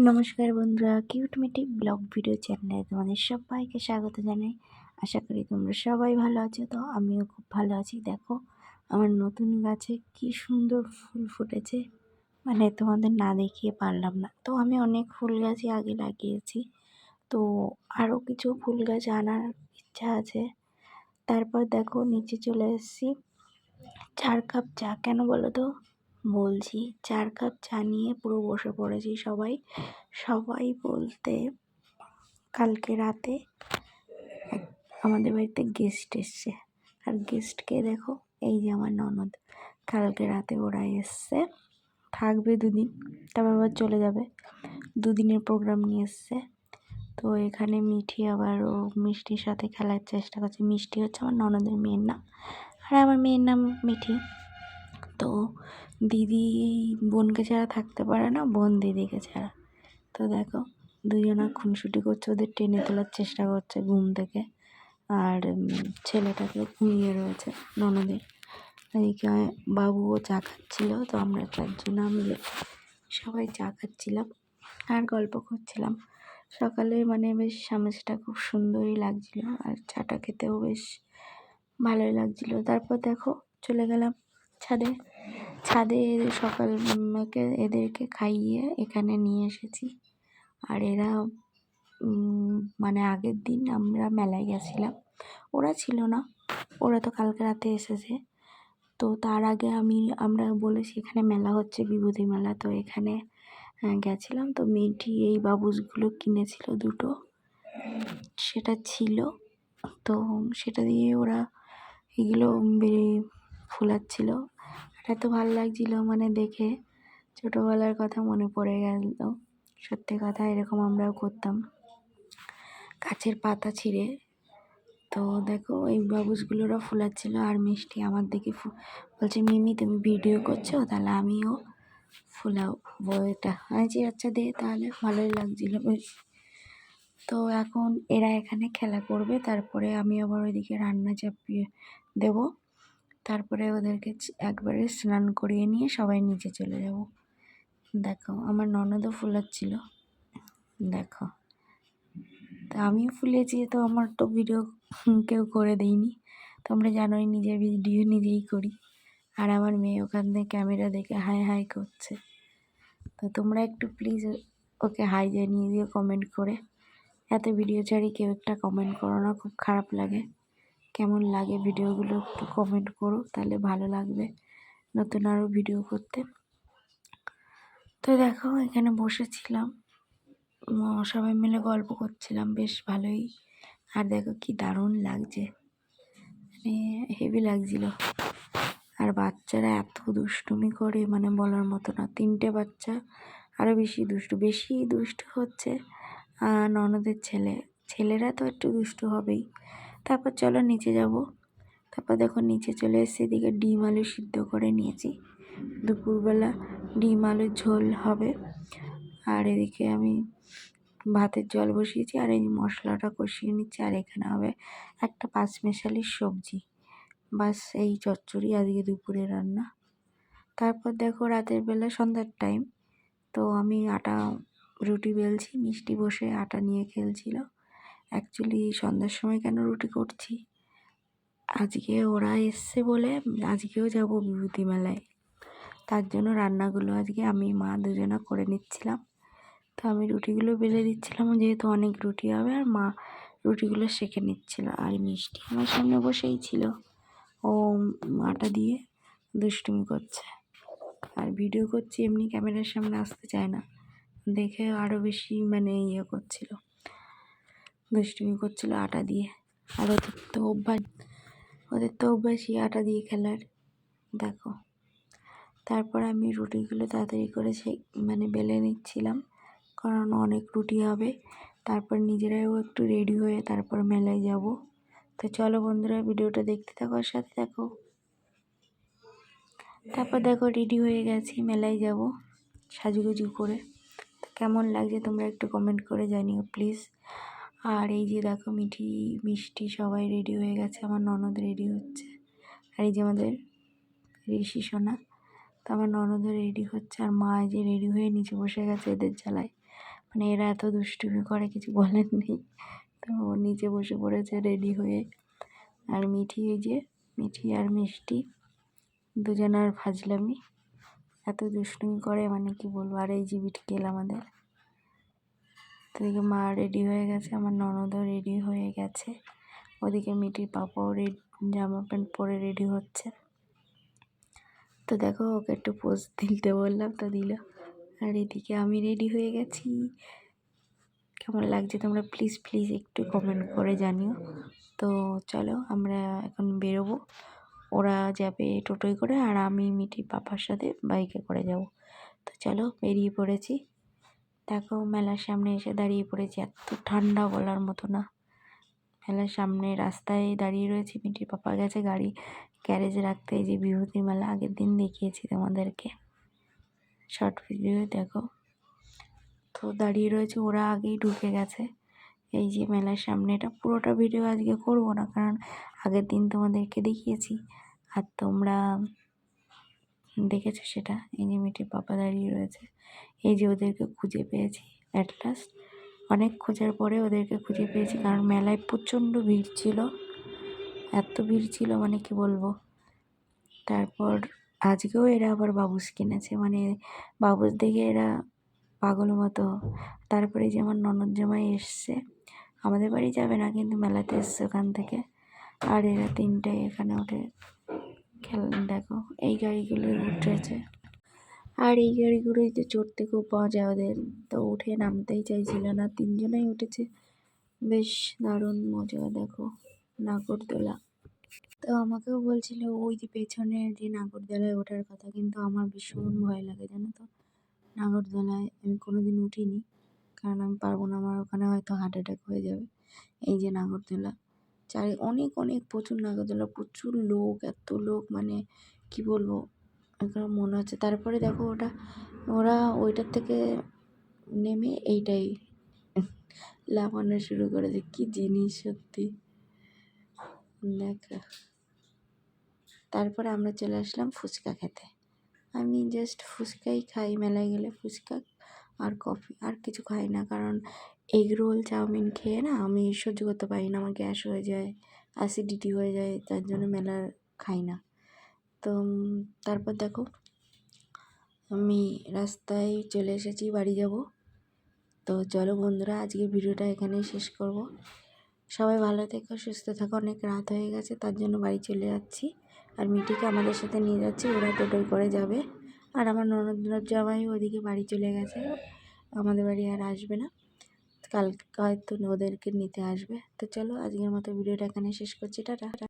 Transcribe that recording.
নমস্কার বন্ধুরা, কিউট মিটি ব্লগ ভিডিও চ্যানেলে তোমাদের সবাইকে স্বাগত জানাই। আশা করি তোমরা সবাই ভালো আছো। তো আমিও খুব ভালো আছি। দেখো আমার নতুন গাছে কি সুন্দর ফুল ফুটেছে, মানে তোমাদের না দেখিয়ে পারলাম না। তো আমি অনেক ফুল গাছই আগে লাগিয়েছি, তো আরও কিছু ফুল গাছ আনার ইচ্ছা আছে। তারপর দেখো নিচে চলে এসেছি। 4 কাপ চা, কেন বলো তো? বলছি 4 কাপ চা নিয়ে পুরো বসে পড়েছি সবাই। সবাই বলতে কালকে রাতে আমাদের বাড়িতে গেস্ট এসছে, আর গেস্টকে দেখো, এই যে আমার ননদ। কালকে রাতে ওরা এসছে, থাকবে 2 দিন, তারপর আবার চলে যাবে। 2 দিনের প্রোগ্রাম নিয়ে এসছে। তো এখানে মিঠি আবার ও মিষ্টির সাথে খেলার চেষ্টা করছে। মিষ্টি হচ্ছে আমার ননদের মেয়ের নাম, আর আমার মেয়ের নাম মিঠি। তো দিদি বোনকে ছাড়া থাকতে পারে না, বোন দিদিকে ছাড়া। তো দেখো দুজনা খুনসুটি করছে, ওদের টেনে তোলার চেষ্টা করছে ঘুম থেকে। আর ছেলেটাকে ঘুমিয়ে রয়েছে ননদের। এদিকে বাবুও চা খাচ্ছিল। তো আমরা 4 জনা মিলে সবাই চা খাচ্ছিলাম আর গল্প করছিলাম। সকালে মানে বেশ আমেজটা খুব সুন্দরই লাগছিল, আর চাটা খেতেও বেশ ভালোই লাগছিল। তারপর দেখো চলে গেলাম ছাদে। ছাদে সকাল এদেরকে খাইয়ে এখানে নিয়ে এসেছি। আর এরা মানে আগের দিন আমরা মেলায় গেছিলাম, ওরা ছিল না, ওরা তো কালকে রাতে এসেছে। তো তার আগে আমরা বলেছি এখানে মেলা হচ্ছে, বিভূতি মেলা। তো এখানে গেছিলাম। তো মেয়েটি এই বাবুসগুলো কিনেছিল 2টো, সেটা ছিল। তো সেটা দিয়ে ওরা এগুলো ফুলাচ্ছিল। এত ভালো লাগছিল, মানে দেখে ছোটোবেলার কথা মনে পড়ে গেল। সত্যি কথা, এরকম আমরাও করতাম গাছের পাতা ছিঁড়ে। তো দেখো এই বাবুসগুলোরা ফুলাচ্ছিল, আর মিষ্টি আমার দিকে বলছে, মিমি তুমি ভিডিও করছো, তাহলে আমিও ফুলাবো এটা। আমি যে আচ্ছা দে, তাহলে ভালোই লাগছিল বেশ। তো এখন এরা এখানে খেলা করবে, তারপরে আমি আবার ওইদিকে রান্না চাপিয়ে দেবো। তারপরে ওদেরকে একবারে স্নান করিয়ে নিয়ে সবাই নিচে চলে যাব। দেখো আমার ননদও ফুলাচ্ছিল, দেখো। তা আমিও ফুলেছি, তো আমার তো ভিডিও কেউ করে দেয়নি। তোমরা জানোই নিজের ভিডিও নিজেই করি। আর আমার মেয়ে ওখান থেকে ক্যামেরা দেখে হাই হাই করছে। তো তোমরা একটু প্লিজ ওকে হাই জানিয়ে দিও কমেন্ট করে। এত ভিডিও ছাড়ি কেউ একটা কমেন্ট করো না, খুব খারাপ লাগে। কেমন লাগে ভিডিওগুলো একটু কমেন্ট করো, তাহলে ভালো লাগবে নতুন আরও ভিডিও করতে। তো দেখো এখানে বসেছিলাম, সবাই মিলে গল্প করছিলাম, বেশ ভালোই। আর দেখো কি দারুণ লাগছে, মানে হেভি লাগছিল। আর বাচ্চারা এত দুষ্টুমি করে, মানে বলার মতো না। 3টে বাচ্চা আরও বেশি দুষ্টু হচ্ছে ননদের ছেলেরা তো একটু দুষ্টু হবেই। তারপর চলো নিচে যাব। তারপর দেখো নিচে চলে এসেছি, এদিকে ডিম আলু সিদ্ধ করে নিয়েছি। দুপুরবেলা ডিম আলুর ঝোল হবে। আর এদিকে আমি ভাতের জল বসিয়েছি, আর এই মশলাটা কষিয়ে নিচ্ছি। আর এখানে হবে একটা 5 মেশালির সবজি। বাস এই চচ্চড়ি আজকে দুপুরে রান্না। তারপর দেখো রাতের বেলা সন্ধ্যার টাইম, তো আমি রুটি বেলছি, মিষ্টি বসে আটা নিয়ে খেলছিল। অ্যাকচুয়ালি সন্ধ্যার সময় কেন রুটি করছি, আজকে ওরা এসছে বলে আজকেও যাব বিভূতি মেলায়। তার জন্য রান্নাগুলো আজকে আমি মা 2জনা করে নিচ্ছিলাম। তো আমি রুটিগুলো বেলে দিচ্ছিলাম, যেহেতু অনেক রুটি হবে, আর মা রুটিগুলো সেঁকে নিচ্ছিল। আর মিষ্টি আমার সামনে বসেই ছিল, ও আটা দিয়ে দুষ্টুমি করছে। আর ভিডিও করছি, এমনি ক্যামেরার সামনে আসতে চায় না দেখে, আরও বেশি মানে করছিল, দুষ্টুমি করছিল আটা দিয়ে। আর ওদের তো অভ্যাসই আটা দিয়ে খেলার, দেখো। তারপর আমি রুটিগুলো তাড়াতাড়ি করে মানে বেলে নিচ্ছিলাম, কারণ অনেক রুটি হবে। তারপর নিজেরাও একটু রেডি হয়ে তারপর মেলায় যাব। তো চলো বন্ধুরা, ভিডিওটা দেখতে থাকো আর সাথে থাকো। তারপর দেখো রেডি হয়ে গেছি, মেলায় যাব সাজুগুজু করে। তো কেমন লাগছে তোমরা একটু কমেন্ট করে জানিও প্লিজ। আর এই যে দেখো মিষ্টি সবাই রেডি হয়ে গেছে, আমার ননদ রেডি হচ্ছে। আর এই যে আমাদের ঋষি সোনা, তো আমার ননদও রেডি হচ্ছে। আর মা যে রেডি হয়ে নিচে বসে গেছে এদের জ্বালায়। মানে এরা এত দুষ্টুমি করে কিছু বলার নেই। তো নিচে বসে পড়েছে রেডি হয়ে। আর মিঠি, এই যে মিঠি আর মিষ্টি দুজনার ফাজলামি, এত দুষ্টুমি করে মানে কি বলবো। আর এই যে বিটকেল আমাদের। তো এদিকে মা রেডি হয়ে গেছে, আমার ননদও রেডি হয়ে গেছে, ওদিকে মিঠির পাপাও জামা প্যান্ট পরে রেডি হচ্ছে। তো দেখো ওকে একটু পোজ দিতে বললাম, তো দিল। আর এদিকে আমি রেডি হয়ে গেছি। কেমন লাগছে তোমরা প্লিজ প্লিজ একটু কমেন্ট করে জানিও। তো চলো আমরা এখন বেরোবো। ওরা যাবে টোটোয় করে আর আমি মিঠির পাপার সাথে বাইকে করে যাব। তো চলো বেরিয়ে পড়েছি। দেখো মেলার সামনে এসে দাঁড়িয়ে পড়েছি, এত ঠান্ডা বলার মতো না। মেলার সামনে রাস্তায় দাঁড়িয়ে রয়েছি, মিঠির পাপা গেছে গাড়ি গ্যারেজে রাখতে। এই যে বিভূতি মেলা আগের দিন দেখিয়েছি তোমাদেরকে শর্ট ভিডিও, দেখো। তো দাঁড়িয়ে রয়েছে, ওরা আগেই ঢুকে গেছে। এই যে মেলার সামনে, এটা পুরোটা ভিডিও আজকে করব না, কারণ আগের দিন তোমাদেরকে দেখিয়েছি আর তোমরা দেখেছো সেটা। এই যে মিঠির পাপা দাঁড়িয়ে রয়েছে, এই যে ওদেরকে খুঁজে পেয়েছি অ্যাট লাস্ট। অনেক খোঁজার পরে ওদেরকে খুঁজে পেয়েছি, কারণ মেলায় প্রচণ্ড ভিড় ছিল, এত ভিড় ছিল মানে কি বলবো। তারপর আজকেও এরা আবার বাবুস কিনেছে, মানে বাবুস দেখে এরা পাগল মতো। তারপরে যে আমার ননদ জামাই এসছে, আমাদের বাড়ি যাবে না কিন্তু মেলাতে এসছে ওখান থেকে। আর এরা তিনটাই এখানে ওঠে দেখো এই গাড়িগুলোই উঠেছে। আর এই গাড়িগুলোতে চড়তে খুব মজা ওদের, তো উঠে নামতেই চাইছিল না, তিনজনেই উঠেছে, বেশ দারুণ মজা। দেখো নাগরদোলা, তো আমাকেও বলছিল ওই যে পেছনে যে নাগরদোলায় ওঠার কথা, কিন্তু আমার ভীষণ ভয় লাগে জানো তো। নাগরদোলায় আমি কোনোদিন উঠিনি, কারণ আমি পারবো না, আমার ওখানে হয়তো হার্ট অ্যাটাক হয়ে যাবে। এই যে নাগরদোলা, অনেক অনেক প্রচুর নাগরদোলা, প্রচুর লোক, এত লোক মানে কি বলবো, এখন মনে হচ্ছে। তারপরে দেখো ওরা ওইটার থেকে নেমে এইটাই লাফানো শুরু করেছে, কি জিনিস সত্যি দেখা। তারপরে আমরা চলে আসলাম ফুচকা খেতে। আমি জাস্ট ফুচকাই খাই মেলায় গেলে, ফুচকা আর কফি, আর কিছু খাই না, কারণ এগ রোল চাউমিন খেয়ে না আমি সহ্য করতে পারি না, আমার গ্যাস হয়ে যায়, অ্যাসিডিটি হয়ে যায়, তার জন্য মেলার খাই না। তো তারপর দেখো আমি রাস্তায় চলে এসেছি, বাড়ি যাব। তো চলো বন্ধুরা, আজকের ভিডিওটা এখানেই শেষ করব। সবাই ভালো থেকো, সুস্থ থাকো, অনেক রাত হয়ে গেছে তার জন্য বাড়ি চলে যাচ্ছি। আর মিঠিকে আমাদের সাথে নিয়ে যাচ্ছি, ওরা টোটোয় করে যাবে। আর আমার ননদ জামাই ওদিকে বাড়ি চলে গেছে, আমাদের বাড়ি আর আসবে না, কালকে হয়তো ওদেরকে নিতে আসবে। তো চলো আজকের মতো ভিডিওটা এখানে শেষ করছি, টাটা।